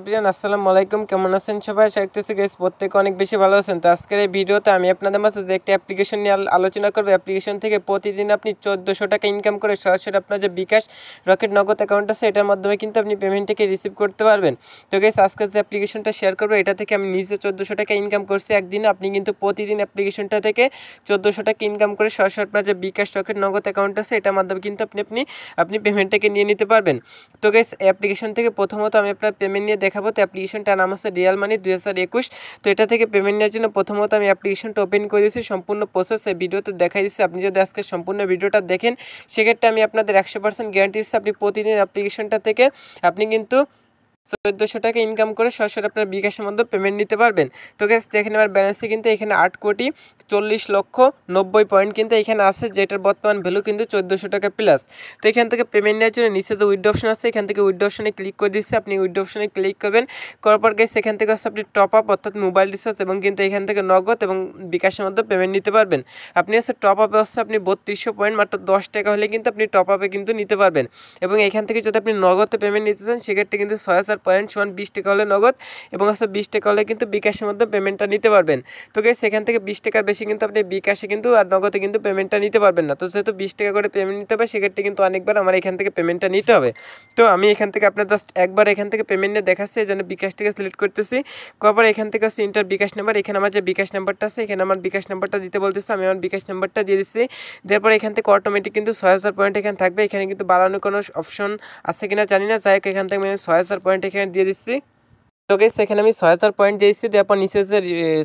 Everyone আসসালামু আলাইকুম, কেমন আছেন সবাই? আশা করতেছি গাইস প্রত্যেকে অনেক বেশি ভালো আছেন। তো আজকের এই ভিডিওতে আমি আপনাদের মাঝে যে একটা অ্যাপ্লিকেশন নিয়ে আলোচনা করব। অ্যাপ্লিকেশন থেকে প্রতিদিন আপনি 1400 টাকা ইনকাম করে সরাসরি আপনার যে বিকাশ রকেট নগদ অ্যাকাউন্ট আছে এটার মাধ্যমে কিন্তু আপনি পেমেন্টটাকে রিসিভ করতে পারবেন। তো গাইস আজকে যে অ্যাপ্লিকেশনটা শেয়ার করবো এটা থেকে আমি নিজে 1400 টাকা ইনকাম করছি একদিনে। আপনি কিন্তু প্রতিদিন অ্যাপ্লিকেশনটা থেকে 1400 টাকা ইনকাম করে সরাসরি আপনার যে বিকাশ রকেট নগদ অ্যাকাউন্ট আছে এটার মাধ্যমে কিন্তু আপনি পেমেন্টটাকে নিয়ে নিতে পারবেন। তো গাইস অ্যাপ্লিকেশন থেকে প্রথমত আমি আপনার পেমেন্ট নিয়ে দেখাবো। তো অ্যাপ্লিকেশনটার নাম হচ্ছে রিয়াল মানি 2021। তো এটা থেকে পেমেন্ট নেওয়ার জন্য প্রথমত আমি অ্যাপ্লিকেশনটা ওপেন করে দিয়েছি, সম্পূর্ণ প্রসেস এই ভিডিওতে দেখাই দিচ্ছি। আপনি যদি আজকে সম্পূর্ণ ভিডিওটা দেখেন সেক্ষেত্রে আমি আপনাদের 100% গ্যারান্টি দিচ্ছি আপনি প্রতিদিন অ্যাপ্লিকেশনটা থেকে আপনি কিন্তু 1400 টাকা ইনকাম করে সরাসরি আপনার বিকাশের মধ্যে পেমেন্ট নিতে পারবেন। তো গাইস দেখেন আমার ব্যালেন্সে কিন্তু এখানে 8,40,90,000 পয়েন্ট কিন্তু এখানে আছে, যেটার বর্তমান ভ্যালু কিন্তু 1400 টাকা প্লাস। তো এখান থেকে পেমেন্ট নেওয়ার জন্য নিচে যে উইথড্র অপশন আছে এখান থেকে উইথড্র অপশনে ক্লিক করে দিচ্ছি। আপনি উইথড্র অপশনে ক্লিক করবেন, করার পর গাইস এখান থেকে হচ্ছে আপনি টপ আপ অর্থাৎ মোবাইল রিচার্জ এবং কিন্তু এখান থেকে নগদ এবং বিকাশের মধ্যে পেমেন্ট নিতে পারবেন। আপনি হচ্ছে টপ আপে হচ্ছে আপনি 3200 পয়েন্ট মাত্র 10 টাকা হলে কিন্তু আপনি টপ আপে কিন্তু নিতে পারবেন। এবং এখান থেকে যদি আপনি নগদে পেমেন্ট নিতে চান সেক্ষেত্রে কিন্তু 6000 পয়েন্ট সমান 20 টাকা হলে নগদ এবং হচ্ছে 20 টাকা হলে কিন্তু বিকাশের মধ্যে পেমেন্টটা নিতে পারবেন। তো গাইস সেখান থেকে 20 টাকার বেশি কিন্তু আপনি বিকাশে কিন্তু আর নগদে কিন্তু পেমেন্টটা নিতে পারবেন না। তো যেহেতু 20 টাকা করে পেমেন্ট নিতে হবে সেক্ষেত্রে কিন্তু অনেকবার আমার এখান থেকে পেমেন্টটা নিতে হবে। তো আমি এখান থেকে আপনার জাস্ট একবার এখান থেকে পেমেন্ট নিয়ে দেখাচ্ছি, এই জন্য বিকাশটাকে সিলেক্ট করতেছি। করার এখান থেকে হচ্ছে ইন্টার বিকাশ নাম্বার, এখানে আমার যে বিকাশ নাম্বারটা আছে এখানে আমার বিকাশ নাম্বারটা দিতে বলতেছে, আমি আমার বিকাশ নাম্বারটা দিয়ে দিচ্ছি। তারপর এখান থেকে অটোমেটিক কিন্তু 6000 পয়েন্ট এখানে থাকবে। এখানে কিন্তু বাড়ানোর কোনো অপশন আছে কিনা জানি না, যাই হোক এখান থেকে আমি 6000 পয়েন্ট এখানে দিয়ে দিচ্ছি। তো গাইস এখানে আমি 6000 পয়েন্ট দিয়েছি, তারপর নিচে যে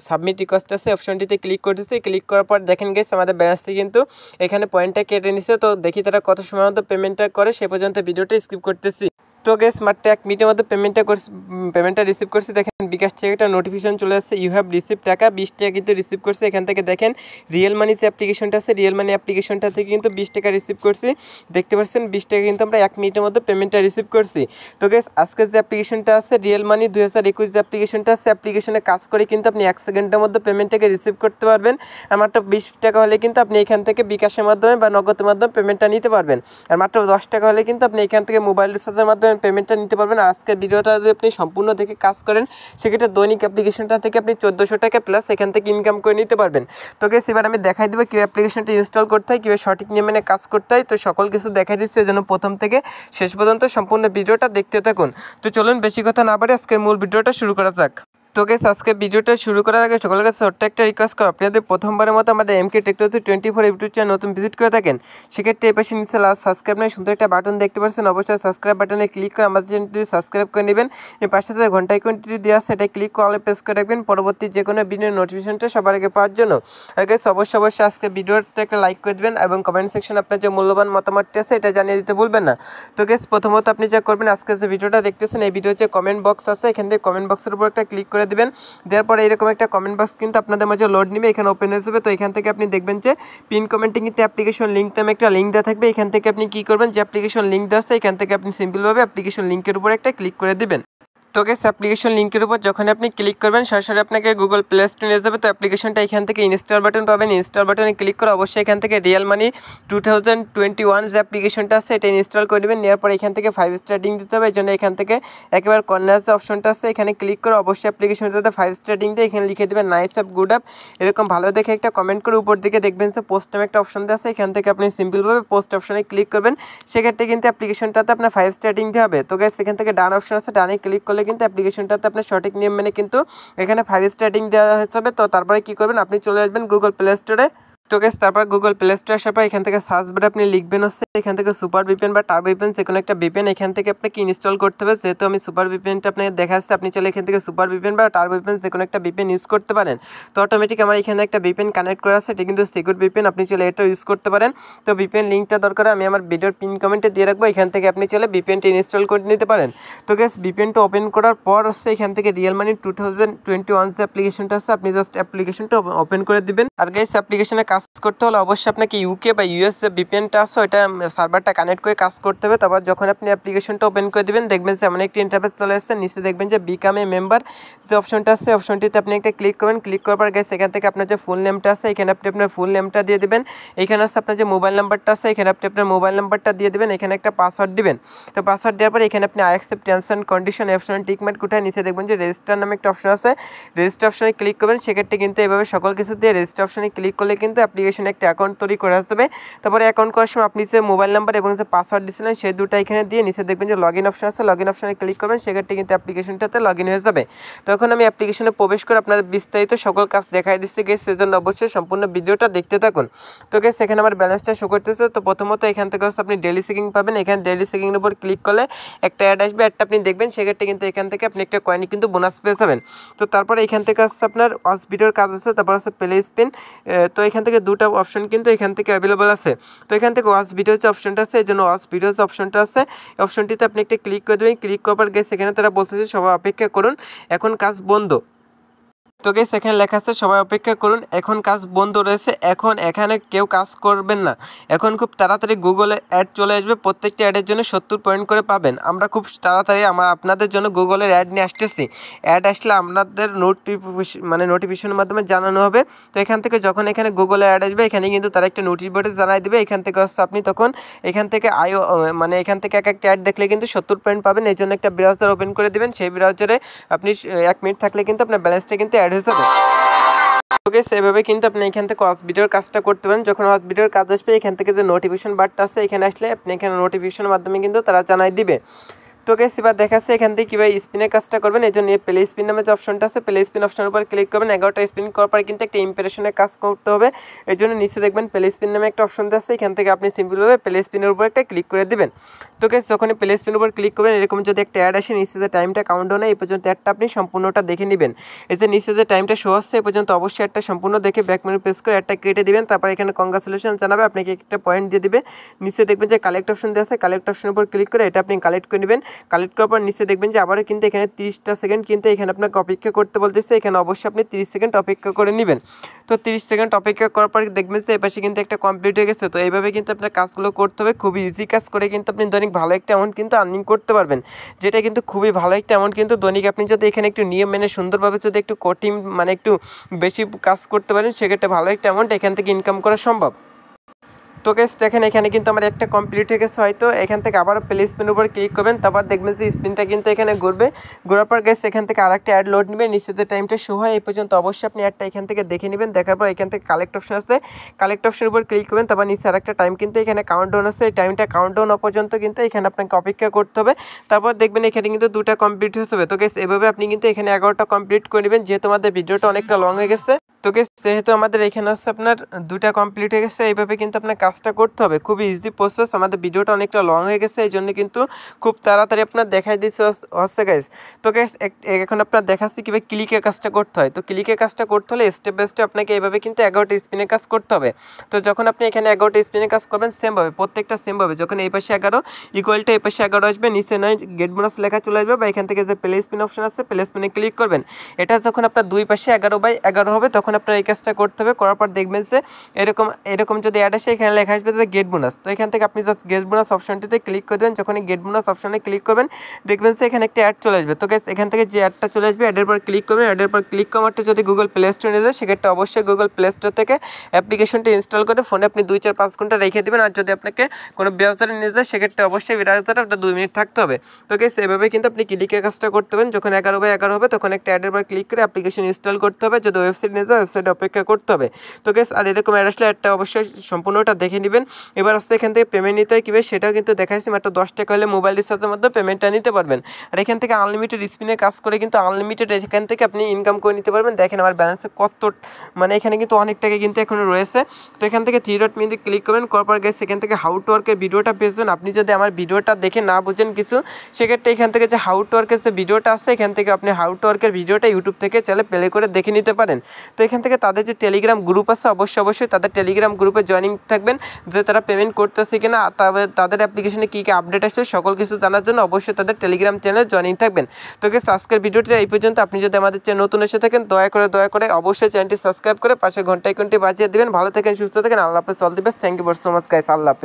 সাবমিট রিকোয়েস্ট আছে অপশনটিতে ক্লিক করতেছি। ক্লিক করার পর দেখেন গাইস আমাদের ব্যালেন্স থেকে কিন্তু এখানে পয়েন্টটা কেটে নিছে। তো দেখি তারা কত সময় মধ্যে পেমেন্টটা করে, সে পর্যন্ত ভিডিওটা স্কিপ করতেছি। তো গাইস মাত্র 1 মিনিটের মধ্যে পেমেন্টটা রিসিভ করছি। দেখেন বিকাশ থেকে একটা নোটিফিকেশন চলে আসছে, ইউ হ্যাভ রিসিভ টাকা 20 টাকা কিন্তু রিসিভ করছে। এখান থেকে দেখেন রিয়েল মানি যে অ্যাপ্লিকেশনটা আছে রিয়েল মানি অ্যাপ্লিকেশনটা থেকে কিন্তু 20 টাকা রিসিভ করছি। দেখতে পাচ্ছেন 20 টাকা কিন্তু আমরা 1 মিনিটের মধ্যে পেমেন্টটা রিসিভ করছি। তো গাইস আজকে যে অ্যাপ্লিকেশনটা আছে রিয়েল মানি 2021 যে অ্যাপ্লিকেশনটা আছে অ্যাপ্লিকেশনে কাজ করে কিন্তু আপনি 1 সেকেন্ডের মধ্যে পেমেন্টটাকে রিসিভ করতে পারবেন। মাত্র 20 টাকা হলে কিন্তু আপনি এখান থেকে বিকাশের মাধ্যমে বা নগদের মাধ্যমে পেমেন্টটা নিতে পারবেন। আর মাত্র 10 টাকা হলে কিন্তু আপনি এখান থেকে মোবাইল রিচার্জের মাধ্যমে পেমেন্টটা নিতে পারবেন। আজকের ভিডিওটা যদি আপনি সম্পূর্ণ দেখে কাজ করেন সেক্ষেত্রে দৈনিক অ্যাপ্লিকেশনটা থেকে আপনি 1400 টাকা প্লাস এখান থেকে ইনকাম করে নিতে পারবেন। তো গাইস এবার আমি দেখাই দেবো কীভাবে অ্যাপ্লিকেশনটা ইনস্টল করতে হয়, কীভাবে সঠিক নিয়মে কাজ করতে হয়। তো সকল কিছু দেখাই দিচ্ছে, যেন প্রথম থেকে শেষ পর্যন্ত সম্পূর্ণ ভিডিওটা দেখতে থাকুন। তো চলুন বেশি কথা না বাড়ি আজকের মূল ভিডিওটা শুরু করা যাক। তো গাইস আজকে ভিডিওটা শুরু করার আগে সকলের কাছে ছোট্ট একটা রিকোয়েস্ট করব, আপনাদের প্রথমবারের মতো আমাদের এমকে টেকনোলজি 24 ইউটিউব চ্যানেল নতুন ভিজিট করে থাকেন সেক্ষেত্রে এই পাশে নিচে লাস্ট সাবস্ক্রাইব নামে সুন্দর একটা বাটন দেখতে পাচ্ছেন, অবশ্যই সাবস্ক্রাইব বাটনে ক্লিক করে আমাদের চ্যানেলটি সাবস্ক্রাইব করে নেবেন। এই পাশে যে ঘন্টা আইকনটি দেওয়া আছে এটা ক্লিক করে প্রেস করে রাখবেন পরবর্তী যে কোনো ভিডিওর নোটিফিকেশনটা সবার আগে পাওয়ার জন্য। আর গাইস অবশ্যই আজকে ভিডিওতে একটা লাইক করে দেবেন এবং কমেন্ট সেকশনে আপনার যে মূল্যবান মতামতটি আছে এটা জানিয়ে দিতে ভুলবেন না। তো গাইস প্রথমত আপনি যা করবেন আজকে যে ভিডিওটা দেখতেছেন এই ভিডিওর যে কমেন্ট বক্স আছে এখান থেকে কমেন্ট বক্সের উপর একটা ক্লিক করে দিবেন। পরে এরকম একটা কমেন্ট বক্স কিন্তু আপনাদের মাঝে লোড নেবে, এখানে ওপেন হয়ে যাবে। তো এখান থেকে আপনি দেখবেন যে পিন কমেন্টে কিন্তু অ্যাপ্লিকেশন লিঙ্ক নামে একটা লিঙ্ক দেওয়া থাকবে। এখান থেকে আপনি কি করবেন, যে অ্যাপ্লিকেশন লিঙ্ক দেওয়া আছে এখান থেকে আপনি সিম্পলভাবে অ্যাপ্লিকেশন লিঙ্কের উপর একটা ক্লিক করে দিবেন। তো গাইস অ্যাপ্লিকেশন লিঙ্কের উপর যখন আপনি ক্লিক করবেন সরাসরি আপনাকে গুগল প্লে স্টোরে নিয়ে যাবে। তো অ্যাপ্লিকেশনটা এখান থেকে ইনস্টল বাটন পাবেন, ইনস্টল বাটনে ক্লিক করে অবশ্যই এখান থেকে রিয়েল মানি 2021 যে অ্যাপ্লিকেশনটা আছে এটা ইনস্টল করে নেবেন। নেওয়ার পর এখান থেকে 5 স্টার রেটিং দিতে হবে, এই জন্য এখান থেকে একেবারে কর্নার যে অপশনটা আছে এখানে ক্লিক করে অবশ্যই অ্যাপ্লিকেশনটাতে 5 স্টার রেটিং দিয়ে এখানে লিখে দেবেন নাইস অ্যাপ গুড অ্যাপ, এরকম ভালো দেখে একটা কমেন্ট করে উপর দিকে দেখবেন যে পোস্ট নামে একটা অপশন দেওয়া আছে এখান থেকে আপনি সিম্পলভাবে পোস্ট অপশনে ক্লিক করবেন। সেক্ষেত্রে কিন্তু অ্যাপ্লিকেশনটাতে আপনার 5 স্টার রেটিং দিতে হবে। তো গাইস এখান থেকে ডান অপশন আছে, ডানে ক্লিক করলে কিন্তু অ্যাপ্লিকেশনটাতে আপনার সঠিক নিয়ম মেনে কিন্তু এখানে 5 স্টার রেটিং দেওয়া হয়েছে। তো তারপরে কি করবেন, আপনি চলে আসবেন গুগল প্লে স্টোরে। তো গাইস তারপর গুগল প্লে স্টোরে আসার পর এখান থেকে সার্চ বারে আপনি লিখবেন হচ্ছে এখান থেকে সুপার ভিপিএন বা টার্বো ভিপিএন যে কোনো একটা ভিপিএন এখান থেকে আপনাকে ইনস্টল করতে হবে। যেহেতু আমি সুপার ভিপিএনটা আপনাকে দেখাচ্ছি, আপনি চলে এখান থেকে সুপার ভিপিএন বা টার্বো ভিপিএন যে কোনো একটা ভিপিএন ইউজ করতে পারেন। তো অটোমেটিক আমার এখানে একটা ভিপিএন কানেক্ট করা আছে, এটা কিন্তু সিকিউর ভিপিএন, আপনি চলে এটা ইউজ করতে পারেন। তো ভিপিএন লিঙ্কটা দরকার আমি আমার ভিডিওর পিন কমেন্টে দিয়ে রাখবো, এখান থেকে আপনি চলে ভিপিএনটা ইনস্টল করে নিতে পারেন। তো গাইস ভিপিএনটা ওপেন করার পর হচ্ছে এখান থেকে রিয়েল মানি 2021 যে অ্যাপ্লিকেশনটা আছে আপনি জাস্ট অ্যাপ্লিকেশনটা ওপেন করে দিবেন। আর গাইস অ্যাপ্লিকেশনে কাজ করতে হলে অবশ্যই আপনাকে ইউকে বা ইউএস যে ভিপিএনটা আছে ওইটা সার্ভারটা কানেক্ট করে কাজ করতে হবে। তারপর যখন আপনি অ্যাপ্লিকেশনটা ওপেন করে দেবেন দেখবেন যে এমন একটি ইন্টারফেস চলে আসছে, নিচে দেখবেন যে বিকাম এ মেম্বার যে অপশনটা আছে অপশনটিতে আপনি একটা ক্লিক করবেন। ক্লিক করার পর গাইস এখান থেকে আপনার যে ফুল নেমটা আছে এখানে আপনি আপনার ফুল নেমটা দিয়ে দিবেন। এখানে আছে আপনার যে মোবাইল নাম্বারটা আছে এখানে আপনি আপনার মোবাইল নাম্বারটা দিয়ে দিবেন। এখানে একটা পাসওয়ার্ড দিবেন। তো পাসওয়ার্ড দেওয়ার পর এখানে আপনি I accept terms and condition option tick mark কোথায় নিচে দেখবেন যে রেজিস্টার নামে একটা অপশন আছে, রেজিস্টার অপশনে ক্লিক করবেন। সেক্ষেত্রে কিন্তু এভাবে সকল কিছু দিয়ে রেজিস্টার অপশনে ক্লিক করলে কিন্তু অ্যাপ্লিকেশনে একটা অ্যাকাউন্ট তৈরি করা যাবে। তারপরে অ্যাকাউন্ট করার সময় আপনি যে মোবাইল নাম্বার এবং যে পাসওয়ার্ড দিয়েছিলেন সেই দুটো এখানে দিয়ে নিচে দেখবেন যে লগ ইন অপশন আছে, লগ ইন অপশনে ক্লিক করবেন। সেক্ষেত্রে কিন্তু অ্যাপ্লিকেশনটাতে লগ ইন হয়ে যাবে। তখন আমি অ্যাপ্লিকেশনে প্রবেশ করে আপনাদের বিস্তারিত সকল কাজ দেখাই দিচ্ছি গেস, সেজন্য অবশ্যই সম্পূর্ণ ভিডিওটা দেখতে থাকুন। তো গেস এখানে আমার ব্যালেন্সটা শো করতেছে। তো প্রথমত এখান থেকে হচ্ছে আপনি ডেইলি চেকিং পাবেন। এখানে ডেইলি চেকিংয়ের উপর ক্লিক করলে একটা অ্যাড আসবে, অ্যাডটা আপনি দেখবেন। সেক্ষেত্রে কিন্তু এখান থেকে আপনি একটা কয়েন কিন্তু বোনাস পেয়ে যাবেন। তো তারপরে এখান থেকে হচ্ছে আপনার ওয়াচ ভিডিওর কাজ আছে, তারপর হচ্ছে প্লে স্পিন। তো এখান থেকে দুটো অপশন কিন্তু এখান থেকে অ্যাভেলেবল আছে। তো এখান থেকে ওয়াচ ভিডিও যে অপশনটা আছে এই জন্য ওয়াচ ভিডিও যে অপশনটা আছে এই অপশনটিতে আপনি একটা ক্লিক করে দেবেন। ক্লিক করার পর গেস এখানে তারা বলতেছে সবাই অপেক্ষা করুন, এখন কাজ বন্ধ। তো গেস এখানে লেখা আছে সবাই অপেক্ষা করুন, এখন কাজ বন্ধ রয়েছে, এখন এখানে কেউ কাজ করবেন না। এখন খুব তাড়াতাড়ি গুগলে অ্যাড চলে আসবে, প্রত্যেকটি অ্যাডের জন্য 70 পয়েন্ট করে পাবেন। আমরা খুব তাড়াতাড়ি আপনাদের জন্য গুগলের অ্যাড নিয়ে আসতেছি। অ্যাড আসলে আপনাদের নোটিফিকেশনের মাধ্যমে জানানো হবে। তো এখান থেকে যখন এখানে গুগলে অ্যাড আসবে এখানে কিন্তু তারা একটা নোটিশ বোর্ডে জানাই দেবে। এখান থেকে হচ্ছে আপনি তখন এখান থেকে এখান থেকে এক একটা অ্যাড দেখলে কিন্তু 70 পয়েন্ট পাবেন। এই জন্য একটা ব্রাউজার ওপেন করে দেবেন। সেই ব্রাউজারে আপনি 1 মিনিট থাকলে কিন্তু আপনার ব্যালেন্সটা কিন্তু অ্যাড হয়ে যাবে। ওকে, সেভাবে কিন্তু আপনি এখান থেকে ওয়াচ ভিডিওর কাজটা করতে পারেন। যখন ওয়াচ ভিডিওর কাজ আসবে এখান থেকে যে নোটিফিকেশন বারটা আছে এখানে আসলে আপনি এখানে নোটিফিকেশনের মাধ্যমে কিন্তু তারা জানাই দিবে। তো গেস এবার দেখাচ্ছে এখান থেকে কীভাবে স্পিনের কাজটা করবেন। এই জন্য প্লে স্পিন নামে যে অপশনটা আছে প্লে স্পিন অপশনের উপর ক্লিক করবেন। 11টা স্পিন করার পরে কিন্তু একটা ইমপ্রেশনের কাজ করতে হবে। এই জন্য নিচে দেখবেন প্লে স্পিন নামে একটা অপশন আছে, এখান থেকে আপনি সিম্পলভাবে প্লে স্পিনের উপর একটা ক্লিক করে দেবেন। তো গেস যখন প্লে স্পিনের উপর ক্লিক করবেন এরকম যদি একটা অ্যাড আসে নিচে যে টাইমটা কাউন্টডাউন হয় এই পর্যন্ত অ্যাডটা আপনি সম্পূর্ণটা দেখে নেবেন। এই যে নিচে যে টাইমটা শো হচ্ছে এই পর্যন্ত অবশ্যই একটা সম্পূর্ণ দেখে ব্যাক মেনু প্রেস করে অ্যাডটা কেটে দিবেন। তারপর এখানে কংগ্রাচুলেশন জানাবে, আপনাকে একটা পয়েন্ট দিয়ে দিবে। নিচে দেখবেন যে কালেক্ট অপশন দেওয়া আছে, কালেক্ট অপশনের উপর ক্লিক করে এটা আপনি কালেক্ট করে নেবেন। কালেক্ট করার পর নিচে দেখবেন যে আবারও কিন্তু এখানে 30টা সেকেন্ড কিন্তু এখানে আপনাকে অপেক্ষা করতে বলতেছে। এখানে অবশ্যই আপনি 30 সেকেন্ড অপেক্ষা করে নেবেন। তো 30 সেকেন্ড অপেক্ষা করার পর দেখবেন যে এপাশে কিন্তু একটা কমপ্লিট হয়ে গেছে। তো এইভাবে কিন্তু আপনার কাজগুলো করতে হবে, খুবই ইজি কাজ করে কিন্তু আপনি দৈনিক ভালো একটা অ্যামাউন্ট কিন্তু আর্নিং করতে পারবেন, যেটা কিন্তু খুবই ভালো একটা অ্যামাউন্ট কিন্তু দৈনিক আপনি যদি এখানে একটু নিয়ম মেনে সুন্দরভাবে যদি একটু কঠিন একটু বেশি কাজ করতে পারেন সেক্ষেত্রে ভালো একটা অ্যামাউন্ট এখান থেকে ইনকাম করা সম্ভব। তো গাইস দেখেন এখানে কিন্তু আমার একটা কমপ্লিট হয়ে গেছে। হয়তো এখান থেকে আবার প্লে স্পিনের উপর ক্লিক করবেন, তারপর দেখবেন যে স্পিনটা কিন্তু এখানে ঘুরবে। ঘোরার পর গাইস এখান থেকে আরেকটা অ্যাড লোড নেবেন। নিচেতে টাইমটা শো হয় এই পর্যন্ত অবশ্যই আপনি অ্যাডটা এখান থেকে দেখে নেবেন। দেখার পর এখান থেকে কালেক্ট অপশন আছে, কালেক্ট অপশনের উপর ক্লিক করবেন। তারপর নিচে আরেকটা টাইম কিন্তু এখানে কাউন্টডাউন আছে, এই টাইমটা কাউন্টডাউন হওয়া পর্যন্ত কিন্তু এখানে আপনাকে অপেক্ষা করতে হবে। তারপর দেখবেন এখানে কিন্তু 2টা কমপ্লিট হয়ে যাবে। তো গাইস এভাবে আপনি কিন্তু এখানে 11টা কমপ্লিট করে নেবেন। যেহেতু আমাদের ভিডিওটা অনেকটা লং হয়ে গেছে তো গাইস যেহেতু আমাদের এখানে হচ্ছে আপনার 2টা কমপ্লিট হয়ে গেছে, এইভাবে কিন্তু আপনার কাজটা করতে হবে, খুবই ইজি প্রসেস। আমাদের ভিডিওটা অনেকটা লং হয়ে গেছে এই জন্য কিন্তু খুব তাড়াতাড়ি আপনার দেখাই দিচ্ছে হচ্ছে গাইস। তো গাইস এখন আপনার দেখাচ্ছি কীভাবে ক্লিকের কাজটা করতে হয়। তো ক্লিকের কাজটা করতে হলে স্টেপ বাই স্টেপ আপনাকে এইভাবে কিন্তু 11টা স্পিনের কাজ করতে হবে। তো যখন আপনি এখানে 11টা স্পিনের কাজ করবেন সেমভাবে প্রত্যেকটা সেমভাবে যখন এই পাশে 11 ইকুয়ালটা এই পাশে 11 আসবে, নিচে নয় গেট বোনাস লেখা চলে আসবে, বা এখান থেকে যে প্লে স্পিন অপশন আছে প্লে স্পিনে ক্লিক করবেন। এটা যখন আপনার দুই পাশে 11/11 হবে তখন আপনার এই কাজটা করতে হবে। করার পর দেখবেন যে এরকম যদি অ্যাড আসে এখানে লেখা আসবে যে গেট বোনাস। তো এখান থেকে আপনি জাস্ট গেট বোনাস অপশনটিতে ক্লিক করে দেবেন। যখন গেট বোনাস অপশনে ক্লিক করবেন দেখবেন যে এখানে একটা অ্যাড চলে আসবে। তো এখান থেকে যে অ্যাডটা চলে আসবে অ্যাডের পর ক্লিক করবেন। অ্যাডের পর ক্লিক করারটা যদি গুগল প্লে স্টোরে নিয়ে যায় সেক্ষেত্রে অবশ্যই গুগল প্লে স্টোর থেকে অ্যাপ্লিকেশনটি ইনস্টল করে ফোনে আপনি 2-4-5 ঘন্টা রেখে দেবেন। আর যদি আপনাকে কোনো ব্রাউজারে নিয়ে যায় সেক্ষেত্রে অবশ্যই ব্রাউজারে আপনার 2 মিনিট থাকতে হবে। তো গাইস এভাবে কিন্তু আপনি ক্লিকের কাজটা করতে পারেন। যখন 11/11 হবে তখন একটা অ্যাডের পর ক্লিক করে অ্যাপ্লিকেশন ইনস্টল করতে হবে। যদি ওয়েবসাইট নিয়ে যায় ওয়েবসাইটে অপেক্ষা করতে হবে। তো গাইস আর এরকম অ্যাড আসলে অ্যাডটা অবশ্যই সম্পূর্ণটা দেখে নেবেন। এবার আসছে এখান থেকে পেমেন্ট নিতে হয় কীভাবে সেটাও কিন্তু দেখাইছি। মাত্র 10 টাকা হলে মোবাইল রিচার্জের মধ্যে পেমেন্টটা নিতে পারবেন। আর এখান থেকে আনলিমিটেড স্পিনে কাজ করে কিন্তু আনলিমিটেড এখান থেকে আপনি ইনকাম করে নিতে পারবেন। দেখেন আমার ব্যালেন্সে কত এখানে কিন্তু অনেক টাকা কিন্তু এখনো রয়েছে। তো এখান থেকে 3 ডট মেনুতে ক্লিক করবেন। করার পর গাইস এখান থেকে হাউ টু ওয়ার্কের ভিডিওটা পেয়েছেন। আপনি যদি আমার ভিডিওটা দেখে না বুঝেন কিছু সেক্ষেত্রে এখান থেকে যে হাউ টু ওয়ার্কের যে ভিডিওটা আছে এখান থেকে আপনি হাউ টু ওয়ার্কের ভিডিওটা ইউটিউব থেকে চাইলে প্লে করে দেখে নিতে পারেন। তো এখান থেকে তাদের যে টেলিগ্রাম গ্রুপ আছে অবশ্যই তাদের টেলিগ্রাম গ্রুপে জয়েনিং থাকবেন, যে তারা পেমেন্ট করতেছে কিনা, তাদের অ্যাপ্লিকেশনে কী কী আপডেট আসছে সকল কিছু জানার জন্য অবশ্যই তাদের টেলিগ্রাম চ্যানেলে জয়েনিং থাকবেন। তো আজকের ভিডিওটি এই পর্যন্ত। আপনি যদি আমাদের চ্যানেল নতুন এসে থাকেন দয়া করে অবশ্যই চ্যানেলটি সাবস্ক্রাইব করে পাশে ঘন্টা আইকনটি বাজিয়ে দিবেন। ভালো থাকেন, সুস্থ থাকেন, আল্লাহ হাফেজ, all the best, thank you so much guys, Allah হাফেজ।